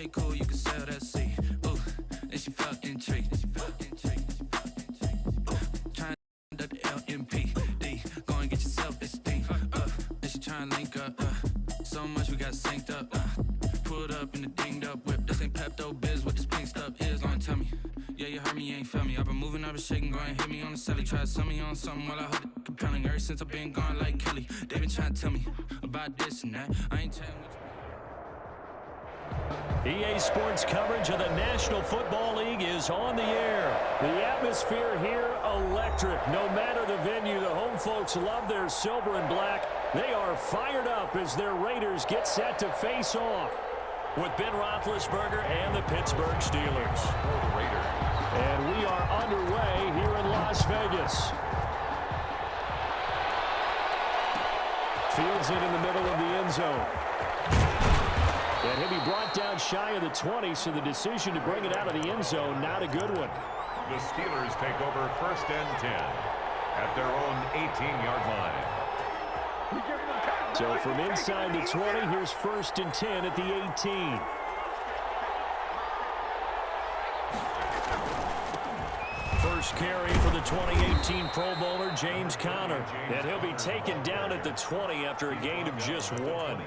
Okay, cool, you can sell that seat. Ooh, and she felt intrigued. Trying to duck the LMPD. Go and get your self-esteem. And she trying to link up. So much we got synced up. Pulled up in the dinged up whip. This ain't Pepto Biz, what this pink stuff is. Gonna tell me. Yeah, you heard me, you ain't felt me. I've been moving, I've been shaking, go and hit me on the celly. Try to sell me on something while I hold it compelling. Ever since I've been gone like Kelly. They been trying to tell me about this and that. I ain't telling what EA Sports coverage of the National Football League is on the air. The atmosphere here, electric. No matter the venue, the home folks love their silver and black. They are fired up as their Raiders get set to face off with Ben Roethlisberger and the Pittsburgh Steelers. And we are underway here in Las Vegas. Fields it in the middle of the end zone. And he'll be brought down shy of the 20, so the decision to bring it out of the end zone, not a good one. The Steelers take over 1st and 10 at their own 18-yard line. So from inside the 20, here's 1st and 10 at the 18. First carry for the 2018 Pro Bowler, James Conner. And he'll be taken down at the 20 after a gain of just 1.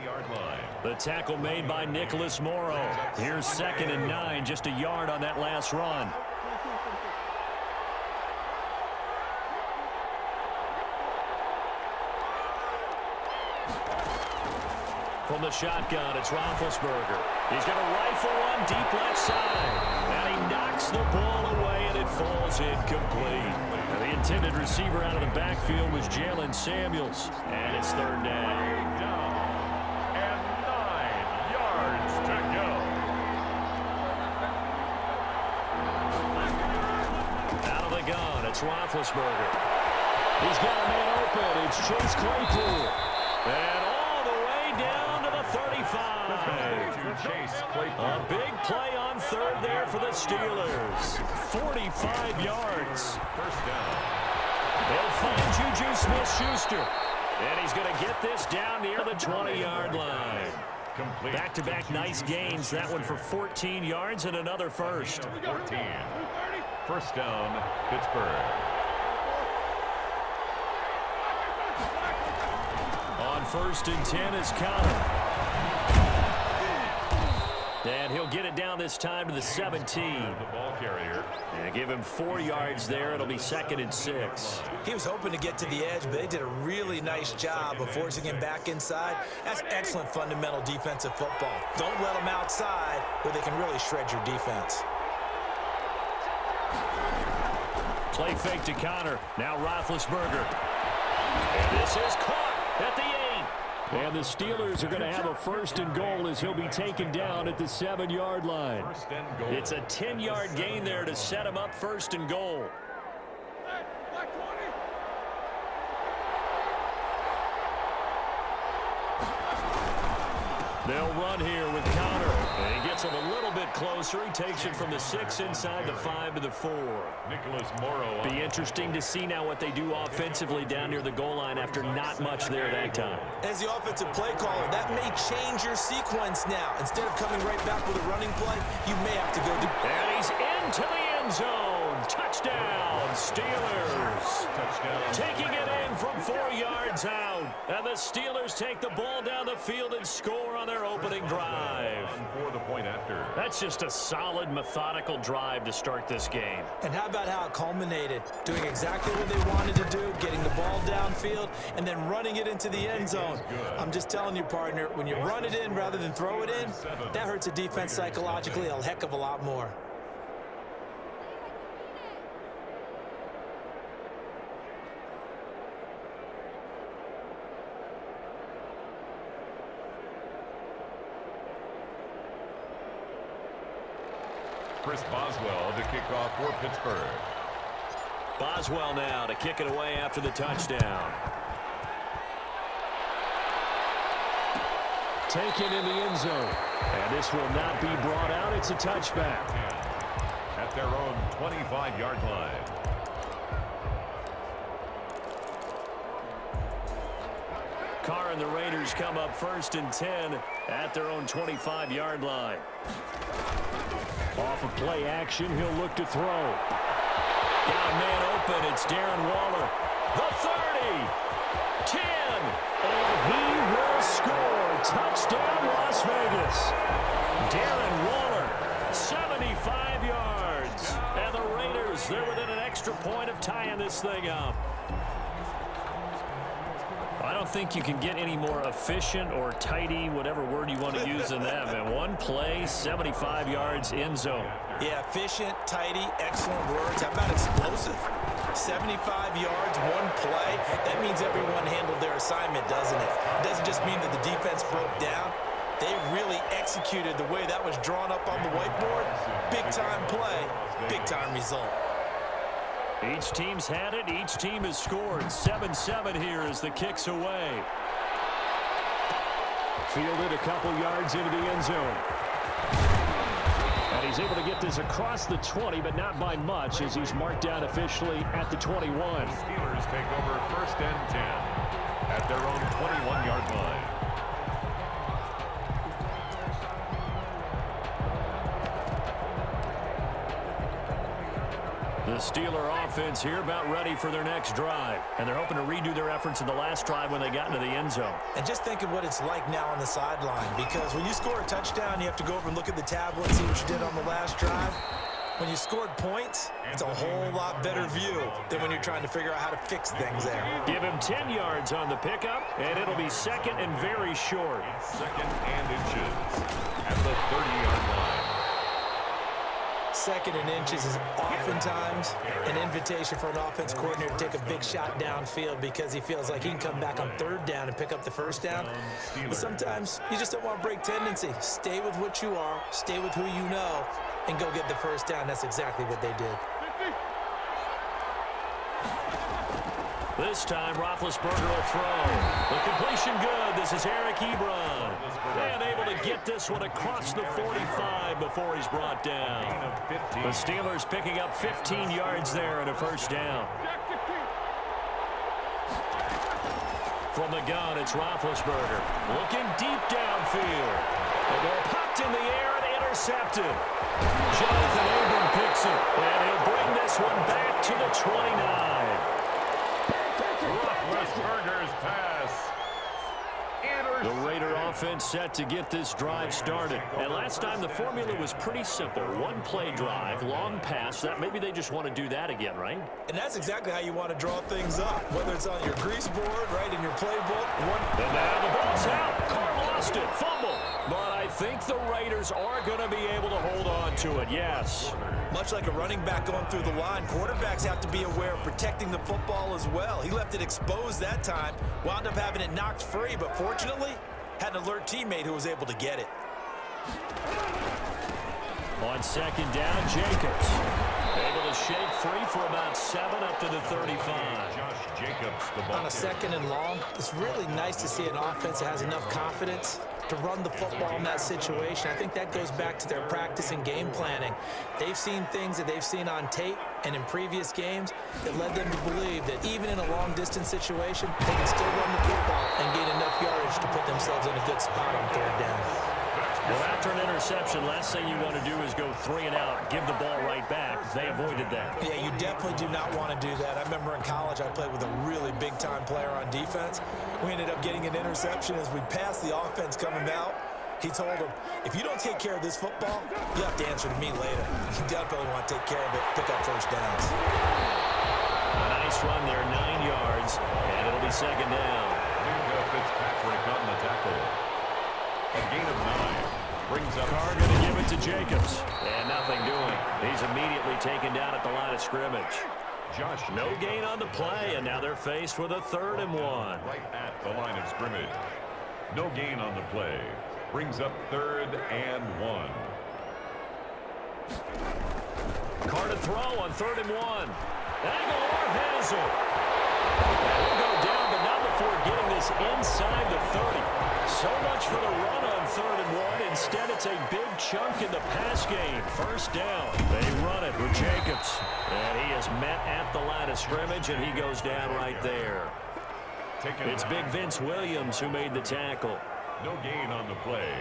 The tackle made by Nicholas Morrow. Here's 2nd and 9, just a yard on that last run. From the shotgun, it's Roethlisberger. He's going to rifle one deep left side. And he knocks the ball away, and it falls incomplete. Now, the intended receiver out of the backfield was Jalen Samuels. And it's 3rd down. And 9 yards to go. Out of the gun, it's Roethlisberger. He's got a man open. It's Chase Claypool. And all the way down to the 35. A big play on 3rd there for the Steelers. 45 yards. 1st down. They'll find Juju Smith-Schuster. And he's going to get this down near the 20-yard line. Back-to-back nice gains. That one for 14 yards and another first. 14. 1st down, Pittsburgh. On 1st and 10 is Conner. And he'll get it down this time to the 17. The ball carrier. And give him 4 yards there. It'll be 2nd and 6. He was hoping to get to the edge, but they did a really nice job of forcing him back inside. That's excellent fundamental defensive football. Don't let them outside where they can really shred your defense. Play fake to Conner. Now Roethlisberger. And this is caught at the 8. And the Steelers are going to have a 1st and goal as he'll be taken down at the 7-yard line. It's a 10-yard gain there to set him up 1st and goal. They'll run here with Conner. And he gets him a little bit closer. He takes it from the 6 inside the 5 to the 4. Nicholas Morrow. Be interesting to see now what they do offensively down near the goal line after not much there that time. As the offensive play caller, that may change your sequence now. Instead of coming right back with a running play, you may have to go do. And he's into the end zone. Touchdown, Steelers. Touchdown. Taking it in from 4 yards out. And the Steelers take the ball down the field and score on their opening drive. For the point after. That's just a solid, methodical drive to start this game. And how about how it culminated? Doing exactly what they wanted to do, getting the ball downfield, and then running it into the end zone. I'm just telling you, partner, when you run it in rather than throw it in, that hurts a defense psychologically a heck of a lot more. Chris Boswell to kick off for Pittsburgh. Boswell now to kick it away after the touchdown. Taken in the end zone. And this will not be brought out. It's a touchback. At their own 25-yard line. Carr and the Raiders come up 1st and 10 at their own 25-yard line. Off of play action, he'll look to throw. Got a man open. It's Darren Waller. The 30. 10. And he will score. Touchdown, Las Vegas. Darren Waller, 75 yards. And the Raiders, they're within an extra point of tying this thing up. I don't think you can get any more efficient or tidy, whatever word you want to use in that. And one play, 75 yards, end zone. Yeah, efficient, tidy, excellent words. How about explosive? 75 yards, one play. That means everyone handled their assignment, doesn't it? It doesn't just mean that the defense broke down. They really executed the way that was drawn up on the whiteboard. Big-time play, big-time result. Each team's had it. Each team has scored. 7-7 here as the kick's away. Fielded a couple yards into the end zone. And he's able to get this across the 20, but not by much as he's marked down officially at the 21. Steelers take over 1st and 10 at their own 21-yard line. The Steeler offense here about ready for their next drive. And they're hoping to redo their efforts in the last drive when they got into the end zone. And just think of what it's like now on the sideline, because when you score a touchdown, you have to go over and look at the tablet and see what you did on the last drive. When you scored points, it's a whole lot better view than when you're trying to figure out how to fix things there. Give him 10 yards on the pickup, and it'll be second and very short. Second and inches at the 30-yard line. Second and inches is oftentimes an invitation for an offense coordinator to take a big shot downfield because he feels like he can come back on 3rd down and pick up the 1st down. But sometimes you just don't want to break tendency. Stay with what you are, stay with who you know, and go get the 1st down. That's exactly what they did. This time, Roethlisberger will throw. The completion good. This is Eric Ebron. And able to get this one across the 45 before he's brought down. The Steelers picking up 15 yards there and a 1st down. From the gun, it's Roethlisberger. Looking deep downfield. The ball popped in the air and intercepted. Jonathan Abram picks it. And he'll bring this one back to the 29. Roethlisberger's pass. The Raider offense set to get this drive started. And last time the formula was pretty simple. One play drive, long pass. That maybe they just want to do that again, right? And that's exactly how you want to draw things up, whether it's on your grease board, right, in your playbook. And now the ball's out. Carr lost it. Fumble. But I think the Raiders are going to be able to hold on to it, yes. Much like a running back going through the line, quarterbacks have to be aware of protecting the football as well. He left it exposed that time, wound up having it knocked free, but fortunately, had an alert teammate who was able to get it. On 2nd down, Jacobs. Able to shake free for about 7 up to the 35. Josh Jacobs, the ball On a 2nd and long, it's really nice to see an offense that has enough confidence to run the football in that situation. I think that goes back to their practice and game planning. They've seen things that they've seen on tape and in previous games that led them to believe that even in a long-distance situation, they can still run the football and gain enough yardage to put themselves in a good spot on 3rd down. Well, after an interception, last thing you want to do is go 3 and out, give the ball right back. They avoided that. Yeah, you definitely do not want to do that. I remember in college I played with a really big-time player on defense. We ended up getting an interception as we passed the offense coming out. He told him, if you don't take care of this football, you have to answer to me later. You definitely want to take care of it, pick up 1st downs. A nice run there, 9 yards, and it'll be 2nd down. Fitzpatrick on the tackle. A gain of 9. Brings up Carr going to give it to Jacobs. And nothing doing. He's immediately taken down at the line of scrimmage. Josh. No gain on the play, and now they're faced with a 3rd and 1. Right at the line of scrimmage. No gain on the play. Brings up 3rd and 1. Carr to throw on 3rd and 1. Aguilar has it. He'll go down, but not before getting this inside the 30. So much for the run on 3rd and 1. Instead, it's a big chunk in the pass game. 1st down. They run it with Jacobs. And he is met at the line of scrimmage, and he goes down right there. It's big Vince Williams who made the tackle. No gain on the play.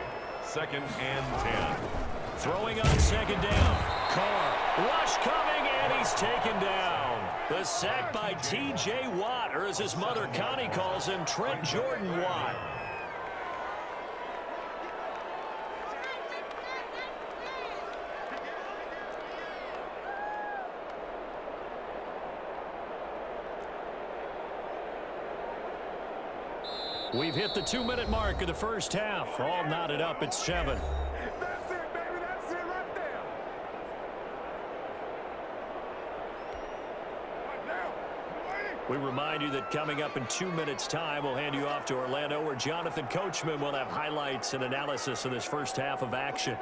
2nd and 10. Throwing on second down. Carr. Rush coming, and he's taken down. The sack by T.J. Watt, or as his mother Connie calls him, Trent Jordan Watt. We've hit the 2-minute mark of the first half. All knotted up at 7. That's it, baby. That's it right there. Right now. We remind you that coming up in 2 minutes' time, we'll hand you off to Orlando, where Jonathan Coachman will have highlights and analysis of this first half of action.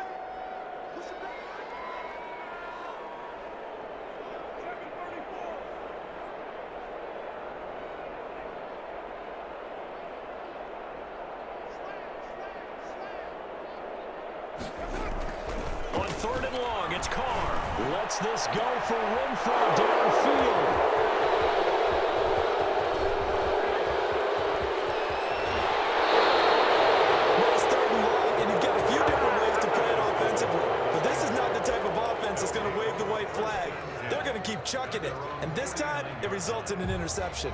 On 3rd and long, it's Carr. Lets this go for Renfro downfield. Nice 3rd and long, and you've got a few different ways to play it offensively. But this is not the type of offense that's going to wave the white flag. They're going to keep chucking it. And this time, it results in an interception.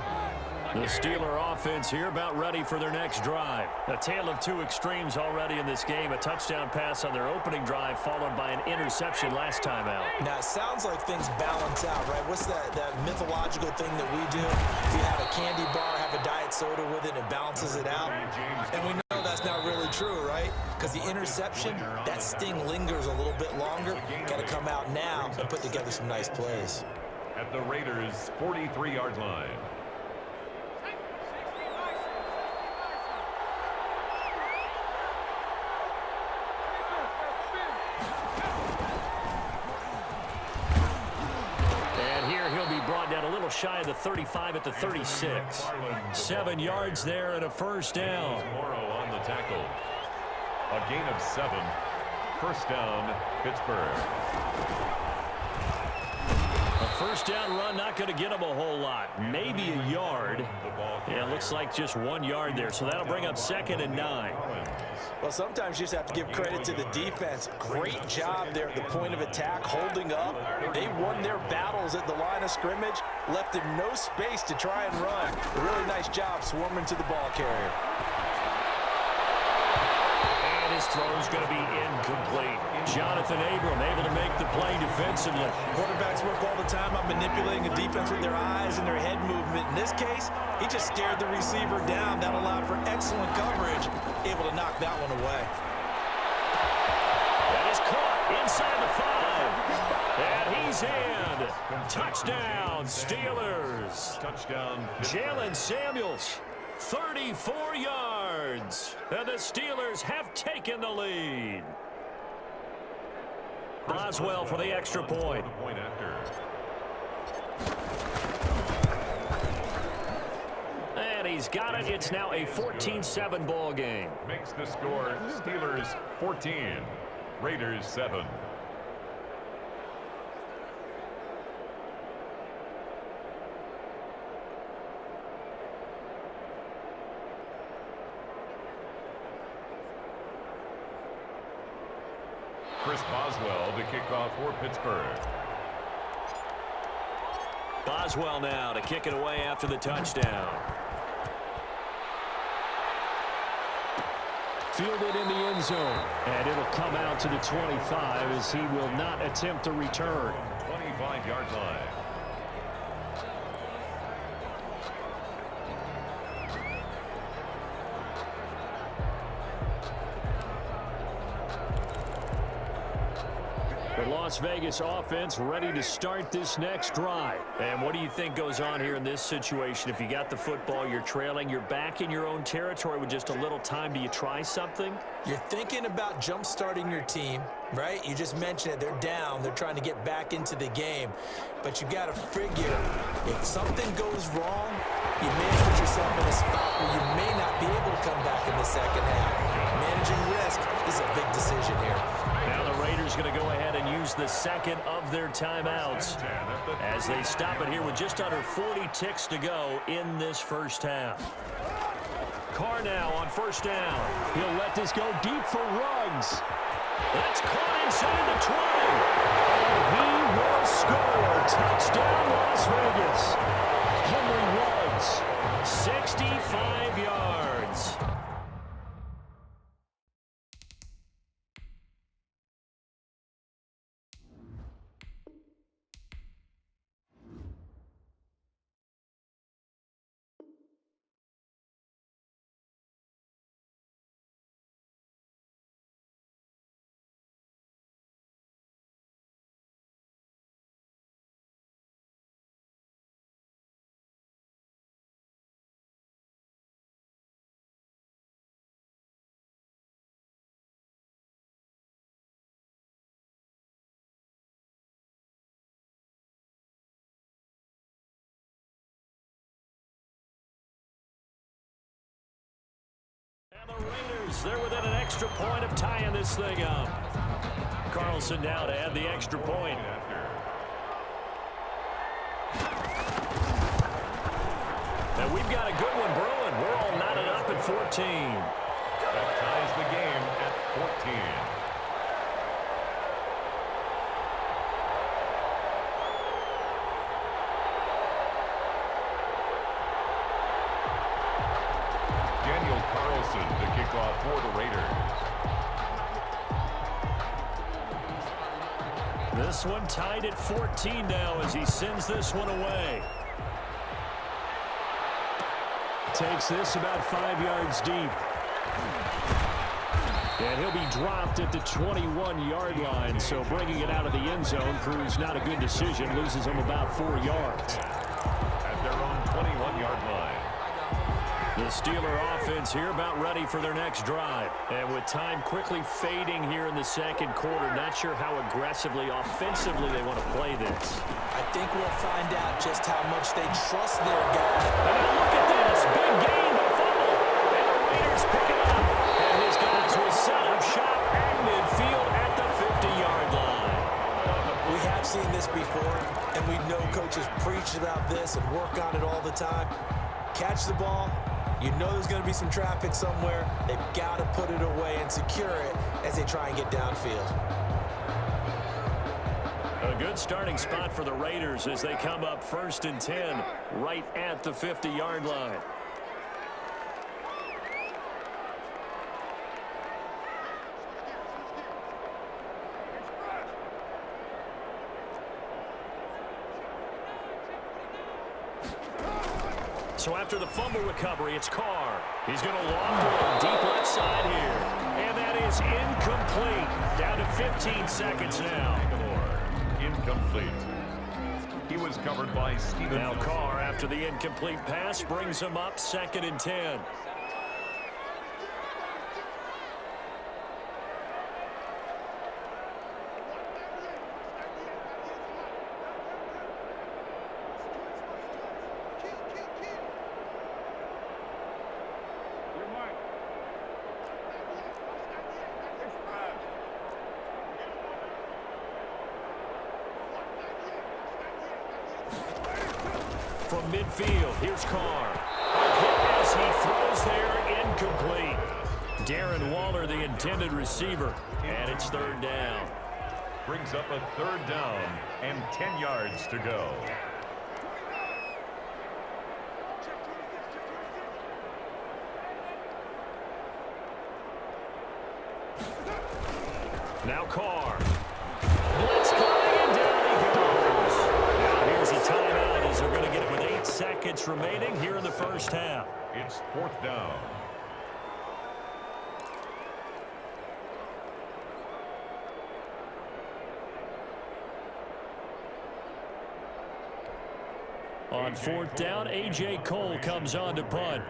The Steeler offense here about ready for their next drive. A tale of two extremes already in this game. A touchdown pass on their opening drive followed by an interception last time out. Now, it sounds like things balance out, right? What's that mythological thing that we do? If you have a candy bar, have a diet soda with it, it balances it out. And we know that's not really true, right? Because the interception, that sting lingers a little bit longer. Got to come out now and put together some nice plays. At the Raiders' 43-yard line. Shy of the 35 at the 36. 7 yards there and a first down. Morrow on the tackle. A gain of 7. First down, Pittsburgh. A first down run, not going to get him a whole lot. Maybe a yard. Yeah, looks like just 1 yard there. So that'll bring up 2nd and 9. Well, sometimes you just have to give credit to the defense. Great job there at the point of attack, holding up. They won their battles at the line of scrimmage, left him no space to try and run. A really nice job swarming to the ball carrier. And his throw's going to be incomplete. Jonathan Abram able to make the play defensively. Quarterbacks work all the time on manipulating a defense with their eyes and their head movement. In this case, he just stared the receiver down. That allowed for excellent coverage, able to knock that one away. That is caught inside the 5. And he's in. Touchdown, Steelers. Touchdown. Jalen Samuels, 34 yards. And the Steelers have taken the lead. Boswell for the extra point. And he's got it. It's now a 14-7 ball game. Makes the score Steelers 14, Raiders 7. Chris Boswell to kick off for Pittsburgh. Boswell now to kick it away after the touchdown. Fielded in the end zone. And it'll come out to the 25 as he will not attempt a return. 25-yard line. The Las Vegas offense ready to start this next drive. And what do you think goes on here in this situation? If you got the football, you're trailing, you're back in your own territory with just a little time. Do you try something? You're thinking about jump-starting your team, right? You just mentioned it. They're down. They're trying to get back into the game. But you got to figure, if something goes wrong, you may put yourself in a spot where you may not be able to come back in the second half. Managing risk is a big decision here. Now the Raiders going to go ahead and use the second of their timeouts as they stop it here with just under 40 ticks to go in this first half. Carr now on first down. He'll let this go deep for Ruggs. That's caught inside the 20. And he will score. Touchdown, Las Vegas. Henry Woods, 65 yards. And the Raiders, they're within an extra point of tying this thing up. Carlson now to add the extra point. And we've got a good one brewing. We're all knotted up at 14. That ties the game at 14. To kick off for the Raiders. This one tied at 14 now as he sends this one away. Takes this about 5 yards deep. And he'll be dropped at the 21-yard line, so bringing it out of the end zone proves not a good decision. Loses him about 4 yards. At their own 21-yard line. The Steeler offense here about ready for their next drive. And with time quickly fading here in the second quarter, not sure how aggressively, offensively they want to play this. I think we'll find out just how much they trust their guy. And now look at this. Big gain, but fumble. And the Raiders pick it up. And his guys will set up shop at midfield at the 50-yard line. We have seen this before, and we know coaches preach about this and work on it all the time. Catch the ball. You know there's going to be some traffic somewhere. They've got to put it away and secure it as they try and get downfield. A good starting spot for the Raiders as they come up 1st and 10 right at the 50-yard line. So after the fumble recovery, it's Carr. He's going to loft it deep left side here. And that is incomplete. Down to 15 seconds now. Incomplete. He was covered by Steven. Now Carr, after the incomplete pass, brings him up 2nd and 10. From midfield, here's Carr. A hit as he throws there, incomplete. Darren Waller, the intended receiver, and it's 3rd down. Brings up a 3rd down and 10 yards to go. Now Carr. Blitz coming, and down he goes. Now here's a timeout as they're going to get it with 8 seconds remaining here in the first half. It's 4th down. On 4th down, A.J. Cole comes on to punt.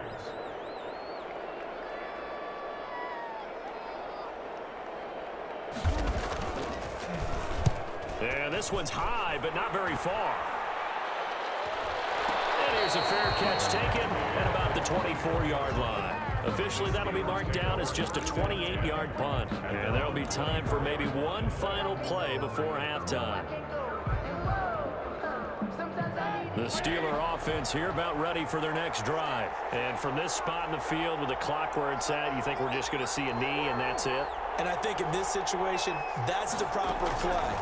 And this one's high, but not very far. And here's a fair catch taken at about the 24-yard line. Officially, that'll be marked down as just a 28-yard punt. And there'll be time for maybe one final play before halftime. The Steeler offense here about ready for their next drive. And from this spot in the field with the clock where it's at, you think we're just going to see a knee and that's it? And I think in this situation, that's the proper play.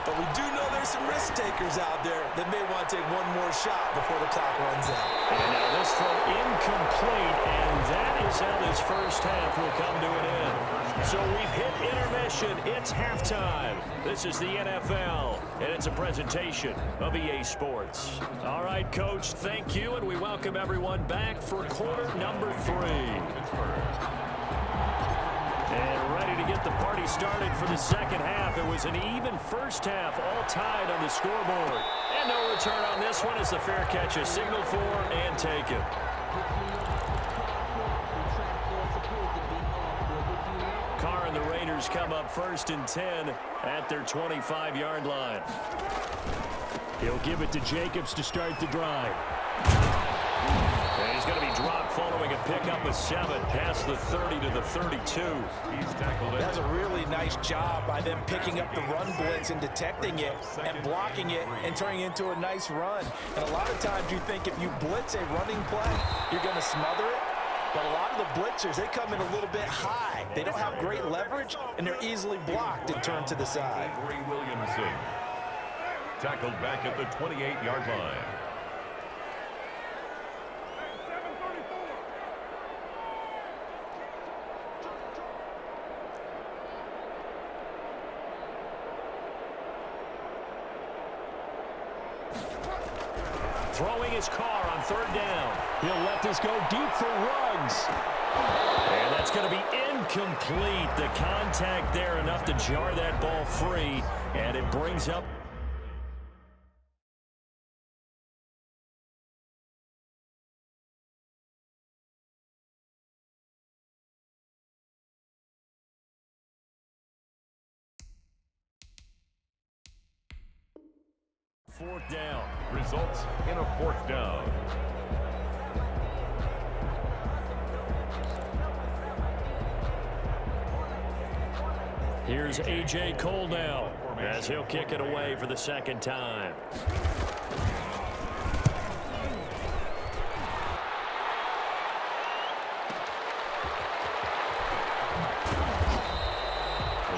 But we do know there's some risk takers out there that may want to take one more shot before the clock runs out. And now this throw incomplete, and that is how this first half will come to an end. So we've hit intermission. It's halftime. This is the NFL, and it's a presentation of EA Sports. All right, Coach, thank you, and we welcome everyone back for quarter number 3. And ready to get the party started for the second half. It was an even first half, all tied on the scoreboard. And no return on this one as the fair catch is signaled for and taken. Carr and the Raiders come up 1st and 10 at their 25-yard line. He'll give it to Jacobs to start the drive. And he's going to be dropped following a pickup of 7 past the 30 to the 32. He's tackled it. That's a really nice job by them picking up the run blitz and detecting it and blocking it and turning it into a nice run. And a lot of times you think if you blitz a running play, you're going to smother it. But a lot of the blitzers, they come in a little bit high. They don't have great leverage, and they're easily blocked and turned to the side. Williamson tackled back at the 28-yard line. Throwing his Carr on 3rd down. He'll let this go deep for Ruggs. And that's going to be incomplete. The contact there enough to jar that ball free. And it brings up fourth down. Results in a 4th down. Here's A.J. Cole now as he'll kick it away for the 2nd time.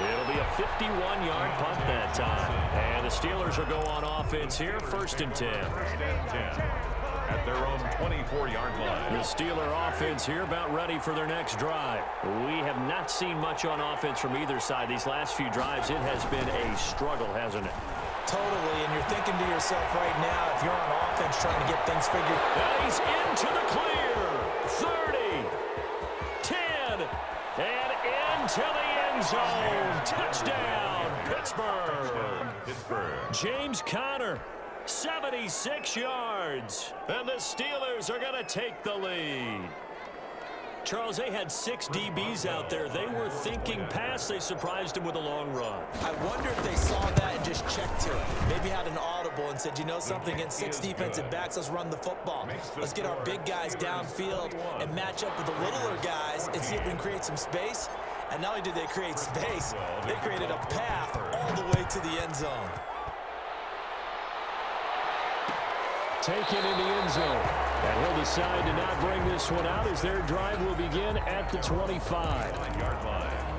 It'll be a 51-yard punt that time. And the Steelers will go on offense here, 1st and 10. 1st and 10 at their own 24-yard line. The Steeler offense here about ready for their next drive. We have not seen much on offense from either side. These last few drives, it has been a struggle, hasn't it? Totally, and you're thinking to yourself right now, if you're on offense trying to get things figured. And he's into the clear. 30, 10, and into the end zone. Touchdown, Pittsburgh. James Conner, 76 yards. And the Steelers are going to take the lead. Charles, they had 6 DBs out there. They were thinking pass. They surprised him with a long run. I wonder if they saw that and just checked to it. Maybe had an audible and said, you know something, against 6 defensive backs, let's run the football. Let's get our big guys downfield and match up with the littler guys and see if we can create some space. And not only did they create space, they created a path all the way to the end zone. Taken in the end zone. And he'll decide to not bring this one out as their drive will begin at the 25-yard line.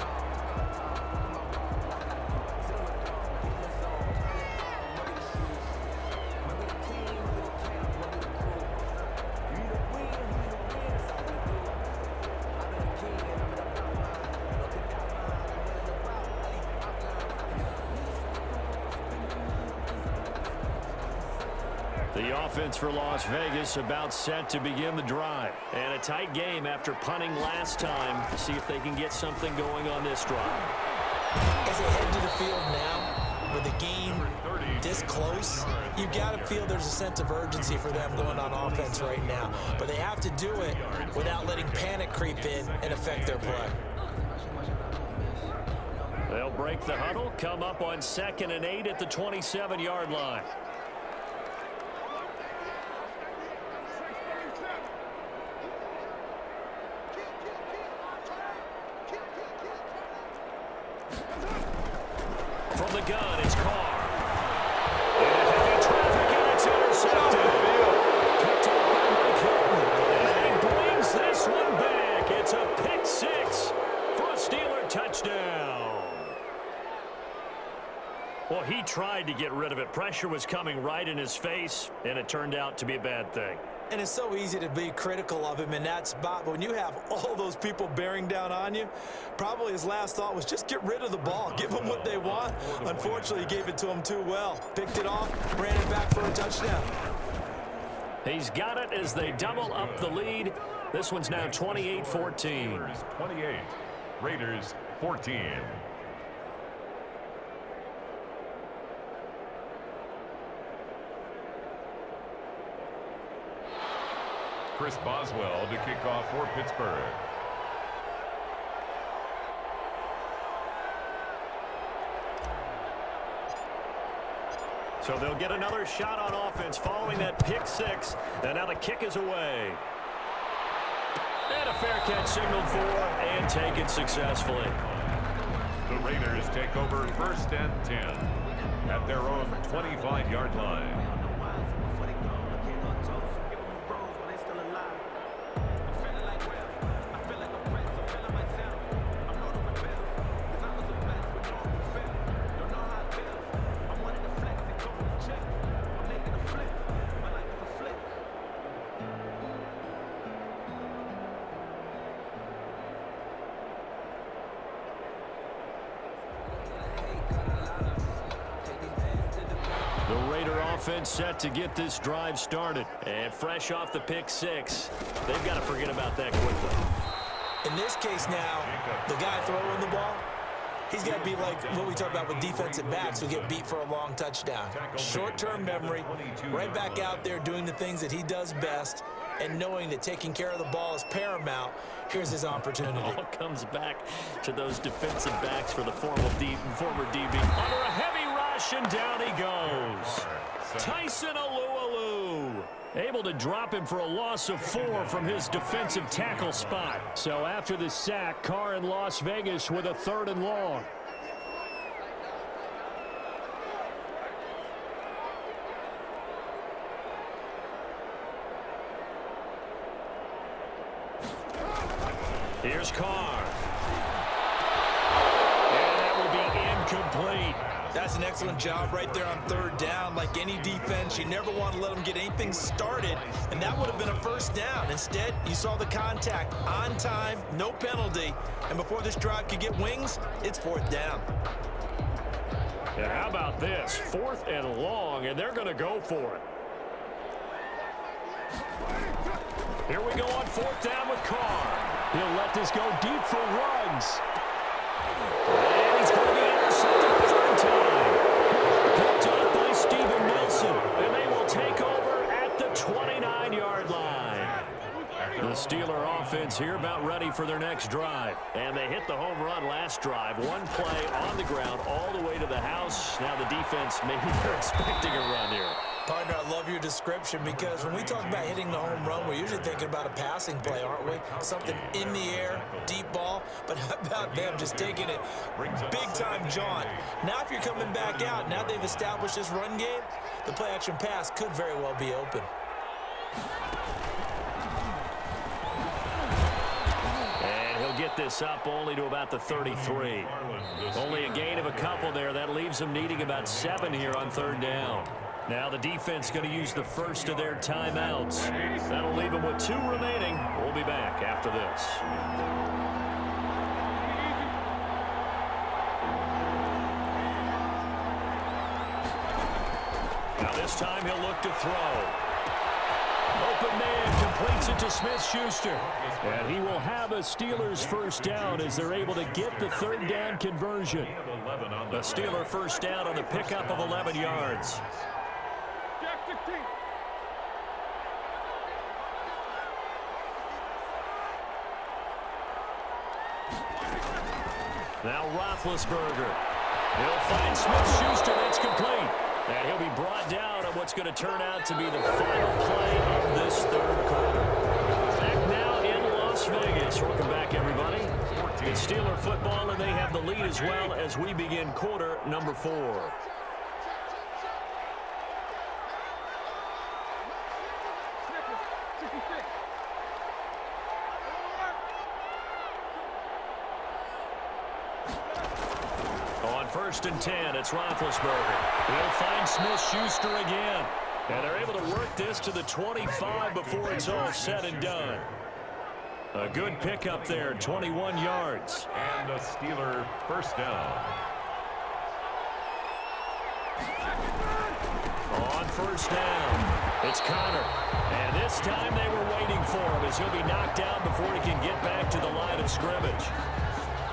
The offense for Las Vegas about set to begin the drive. And a tight game after punting last time to see if they can get something going on this drive. As they head to the field now, with the game this close, you've got to feel there's a sense of urgency for them going on offense right now. But they have to do it without letting panic creep in and affect their play. They'll break the huddle, come up on 2nd and 8 at the 27-yard line. From the gun, it's Carr. And heavy traffic, and it's intercepted. Picked up by Mike Hilton. And he brings this one back. It's a pick 6 for a Steeler touchdown. Well, he tried to get rid of it. Pressure was coming right in his face, and it turned out to be a bad thing. And it's so easy to be critical of him in that spot, but when you have all those people bearing down on you, probably his last thought was just get rid of the ball, give them what they want. Unfortunately, he gave it to them too well. Picked it off, ran it back for a touchdown. He's got it as they double up the lead. This one's now 28-14. 28, Raiders 14. Chris Boswell to kick off for Pittsburgh. So they'll get another shot on offense following that pick six. And now the kick is away. And a fair catch signaled for and taken successfully. The Raiders take over 1st and 10 at their own 25-yard line. Offense set to get this drive started. And fresh off the pick six, they've got to forget about that quickly. In this case now, the guy throwing the ball, he's got to be like what we talk about with defensive backs who get beat for a long touchdown. Short-term memory, right back out there doing the things that he does best, and knowing that taking care of the ball is paramount. Here's his opportunity. All comes back to those defensive backs for the former DB. Under a heavy rush, and down he goes. Tyson Alualu able to drop him for a loss of 4 from his defensive tackle spot. So after the sack, Carr in Las Vegas with a 3rd and long. Here's Carr. And that will be incomplete. That's an excellent job right there on 3rd down. Like any defense, you never want to let them get anything started, and that would have been a 1st down. Instead, you saw the contact on time, no penalty, and before this drive could get wings, it's 4th down. And how about this? 4th and long, and they're going to go for it. Here we go on 4th down with Carr. He'll let this go deep for Ruggs. And he's going to be intercepted 3rd time. Picked up by Steven Nelson. And they will take over at the 29-yard line. The Steeler offense here about ready for their next drive. And they hit the home run last drive. One play on the ground all the way to the house. Now the defense, maybe they're expecting a run here. Partner, I love your description because when we talk about hitting the home run, we're usually thinking about a passing play, aren't we? Something in the air, deep ball. But how about them just taking it big-time jaunt? Now if you're coming back out, now they've established this run game, the play-action pass could very well be open. And he'll get this up only to about the 33. Only a gain of a couple there. That leaves them needing about 7 here on 3rd down. Now the defense going to use the first of their timeouts. That'll leave them with 2 remaining. We'll be back after this. Now this time he'll look to throw. Open man completes it to Smith-Schuster. And he will have a Steelers 1st down as they're able to get the 3rd down conversion. A Steeler 1st down on the pickup of 11 yards. Now Roethlisberger. He'll find Smith-Schuster. That's complete. And he'll be brought down on what's going to turn out to be the final play of this 3rd quarter. Back now in Las Vegas. Welcome back, everybody. It's Steeler football, and they have the lead as well as we begin quarter number 4. first and 10. It's Roethlisberger. He'll find Smith-Schuster again. And they're able to work this to the 25 before it's all said and done. A good pickup there, 21 yards. And a Steeler first down. On first down, it's Connor. And this time they were waiting for him as he'll be knocked down before he can get back to the line of scrimmage.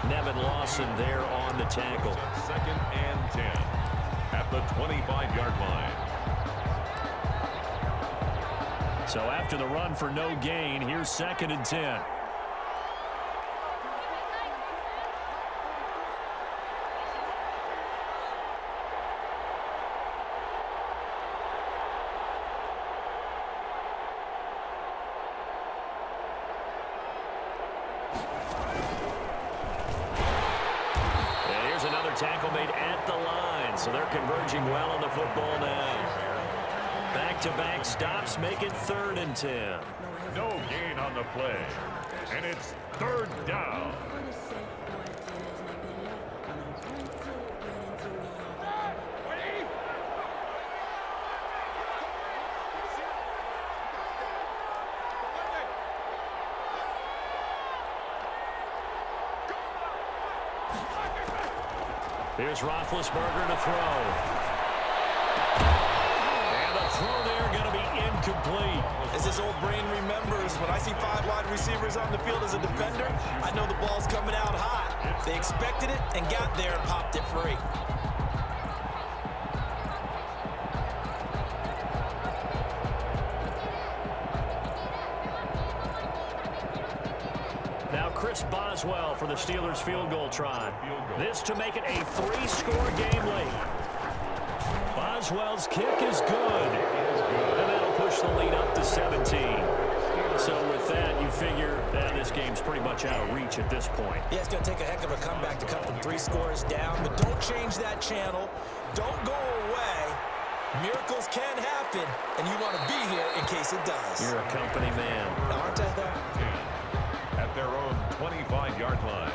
Nevin Lawson there on the tackle. Second and 10 at the 25-yard line. So after the run for no gain, here's second and 10. Tackle made at the line, so they're converging well on the football now. Back-to-back stops make it third and 10. No gain on the play, and it's third down. Here's Roethlisberger to throw. And the throw there going to be incomplete. As this old brain remembers, when I see 5 wide receivers on the field as a defender, I know the ball's coming out hot. They expected it and got there and popped it free. Now Chris Boswell for the Steelers field goal try. This to make it a 3-score game late. Boswell's kick is good. And that'll push the lead up to 17. So with that, you figure that this game's pretty much out of reach at this point. Yeah, it's going to take a heck of a comeback to come from 3 scores down, but don't change that channel. Don't go away. Miracles can happen, and you want to be here in case it does. You're a company man. Now, aren't I, though? At their own 25-yard line.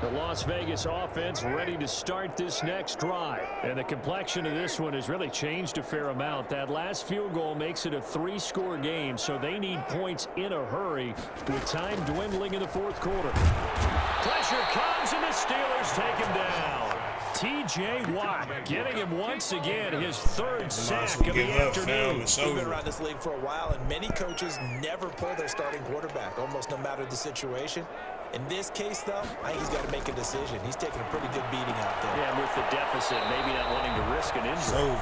The Las Vegas offense ready to start this next drive. And the complexion of this one has really changed a fair amount. That last field goal makes it a 3-score game, so they need points in a hurry with time dwindling in the fourth quarter. Pressure comes, and the Steelers take him down. T.J. Watt getting him once again his 3rd sack of the afternoon. We've been around this league for a while, and many coaches never pull their starting quarterback, almost no matter the situation. In this case, though, I think he's got to make a decision. He's taking a pretty good beating out there. Yeah, with the deficit, maybe not wanting to risk an injury.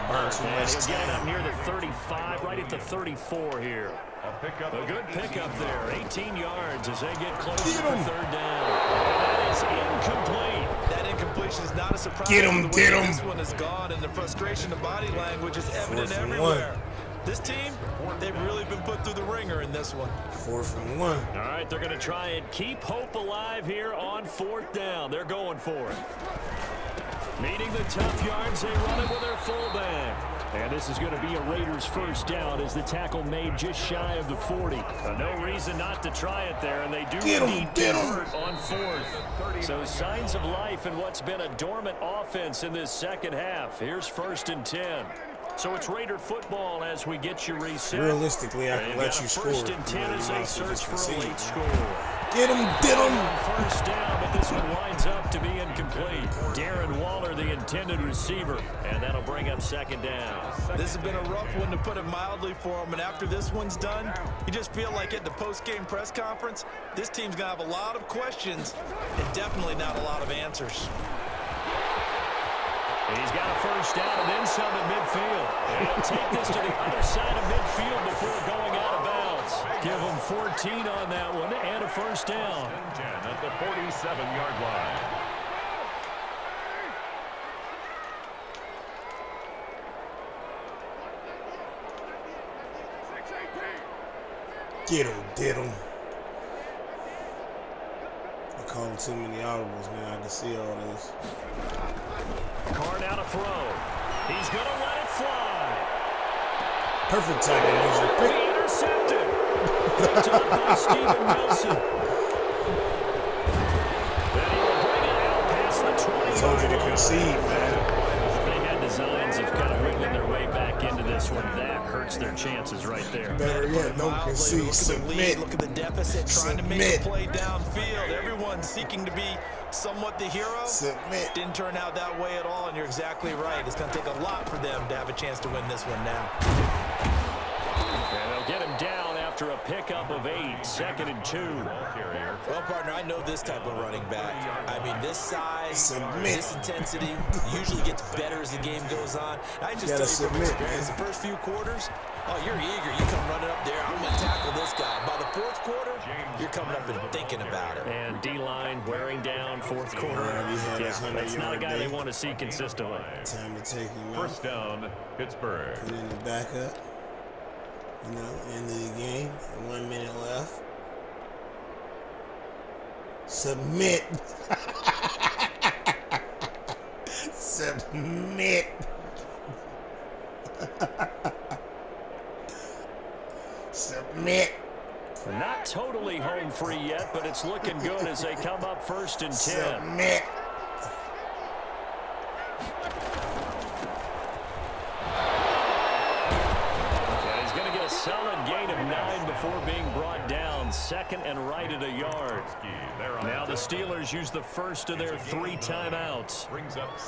He'll get it up near the 35, right at the 34 here. A good pickup there, 18 yards as they get close to the 3rd down. That is incomplete. That incompletion is not a surprise. Get him, get him. This one is gone, and the frustration of body language is evident everywhere. This team, they've really been put through the ringer in this one. 4th and 1. All right, they're going to try and keep hope alive here on 4th down. They're going for it. Meeting the tough yards, they run it with their fullback. And this is going to be a Raiders first down as the tackle made just shy of the 40. No reason not to try it there, and they do need to convert on 4th. So signs of life in what's been a dormant offense in this second half. Here's 1st and 10. So it's Raider football as we get you reset. Realistically, I can let you score. 1st and 10 as they search for a late score. Get him, get him. First down, but this one winds up to be incomplete. Darren Waller, the intended receiver, and that'll bring up 2nd down. This has been a rough one, to put it mildly, for him, and after this one's done, you just feel like at the post-game press conference, this team's going to have a lot of questions and definitely not a lot of answers. He's got a first down and then some at midfield. And he'll take this to the other side of midfield before going out of bounds. Give him 14 on that one and a first down. 10 at the 47-yard line. Get him, get him. I called too many audibles, man. I can see all this. Carr now to throw. He's going to let it fly. Perfect tackle, DJ. Be intercepted. Picked up by Steven Wilson. Then he will bring it out past the 20. I told you to concede, man. They had designs of kind of wiggling their way back into this one. That hurts their chances right there. Better yet, don't concede. Look at the Submit. lead, look at the deficit, trying to make Submit. a play downfield. Everyone seeking to be somewhat the hero. Submit. Didn't turn out that way at all, and you're exactly right. It's going to take a lot for them to have a chance to win this one now. And they'll get him down after a pickup of 8, 2nd and 2. Well, partner, I know this type of running back. I mean, this size, Submit. this intensity usually gets better as the game goes on. I just tell you from submit, experience, man. the first few quarters, oh, you're eager. You come running up there. I'm going to tackle this guy. By the fourth quarter, you're coming up and thinking about it. And D-line wearing down 4th quarter. Yeah, That's not a guy they want to see consistently. Time to take him out. First down, Pittsburgh. Put in the backup. You know, end of the game. 1 minute left. Submit. Submit. Submit. Not totally home free yet, but it's looking good as they come up 1st and 10. Submit. And he's going to get a solid gain of 9 before being brought down. 2nd and right at a yard. Now the Steelers use the first of their 3 timeouts.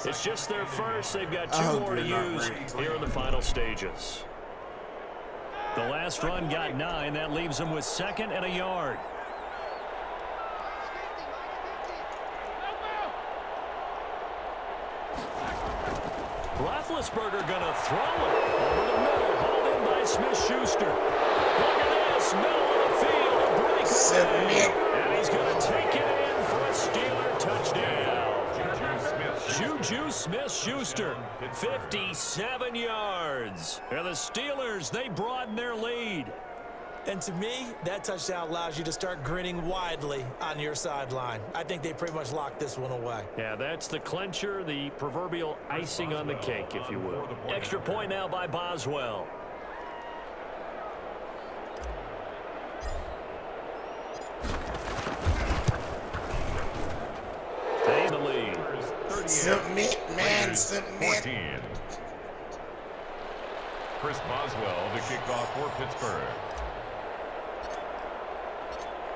It's just their first. They've got 2 more to use here in the final stages. The last run got 9. That leaves them with 2nd and a yard. Roethlisberger going to throw it over the middle. Hauled in by Smith-Schuster. Look at this. Middle of the field. A breakaway. Submit. And he's going to take it in for a Steeler touchdown. Juju Smith-Schuster, 57 yards. And the Steelers, they broaden their lead. And to me, that touchdown allows you to start grinning widely on your sideline. I think they pretty much locked this one away. Yeah, that's the clincher, the proverbial icing on the cake, if you will. Extra point now by Boswell. They in the lead. Submit, man. Submit. 14. Chris Boswell to kick off for Pittsburgh.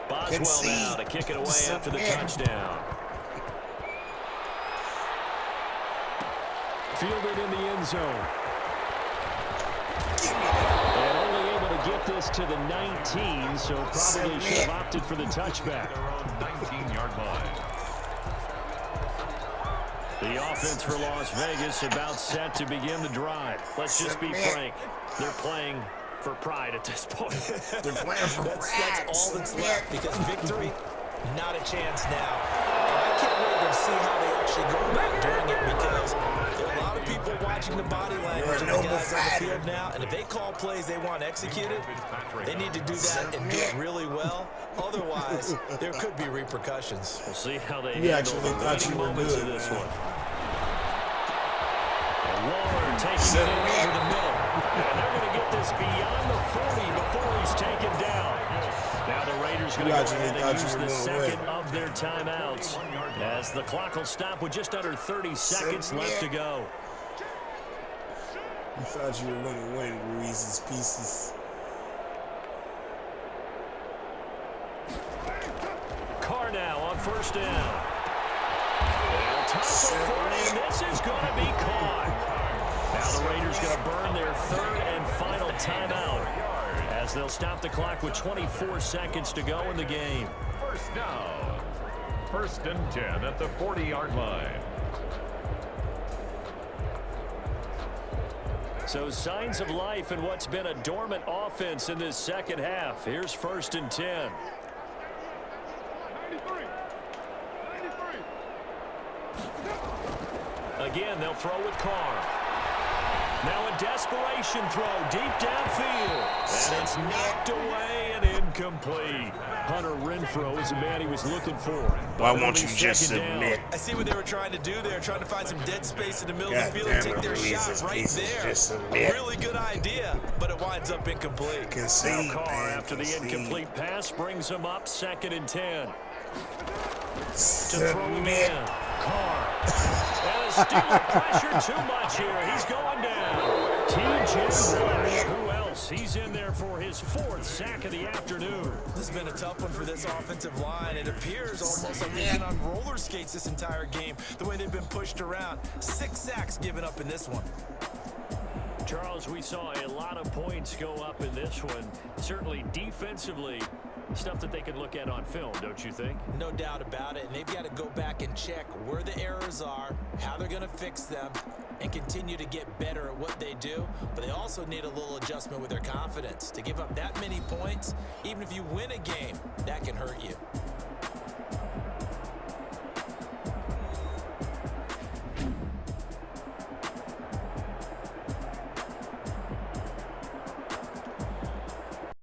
Boswell now to kick it away after the touchdown. Fielded in the end zone. And only able to get this to the 19, so probably should have opted for the touchback. Their own 19-yard line. The offense for Las Vegas about set to begin the drive. Let's just be frank. They're playing for pride at this point. They're playing for That's all that's left, because victory, not a chance now. And I can't wait to see how they actually go about doing it, because there are a lot of people watching the body language of the guys on the field now, and if they call plays they want executed, they need to do that and do it really well. Otherwise, there could be repercussions. We'll see how they We handle actually the thought you winning were moments good, of this man. one. And Waller taking it over the middle. And they're going to get this beyond the 40 before he's taken down. Now the Raiders going to go ahead and use the second of their timeouts, as the clock will stop with just under 30 seconds left to go. You thought you were going to win Reese's Pieces. Carr now on first down. They'll toss it for it, and this is going to be caught. Now the Raiders going to burn their 3rd and final timeout, as they'll stop the clock with 24 seconds to go in the game. First down. 1st and 10 at the 40-yard line. So signs of life in what's been a dormant offense in this second half. Here's 1st and 10. 93. Again, they'll throw with Carr. Now a desperation throw deep downfield. And it's knocked away and incomplete. Hunter Renfrow is the man he was looking for. Why won't you just submit? I see what they were trying to do there, trying to find some dead space in the middle God of the field and damn take it, their Jesus, shot right pieces, there. just A submit. really good idea, but it winds up incomplete. Concede, Now Carr, man, after the concede. incomplete pass, brings him up 2nd and 10. To throw him in. Carr. And a steal. Pressure too much here. He's going down. T.J. Watt. Who else? He's in there for his 4th sack of the afternoon. This has been a tough one for this offensive line. It appears almost like they've been on roller skates this entire game, the way they've been pushed around. 6 sacks given up in this one. Charles, we saw a lot of points go up in this one. Certainly defensively, stuff that they can look at on film, don't you think? No doubt about it, and they've got to go back and check where the errors are, how they're going to fix them, and continue to get better at what they do. But they also need a little adjustment with their confidence. To give up that many points, even if you win a game, that can hurt you.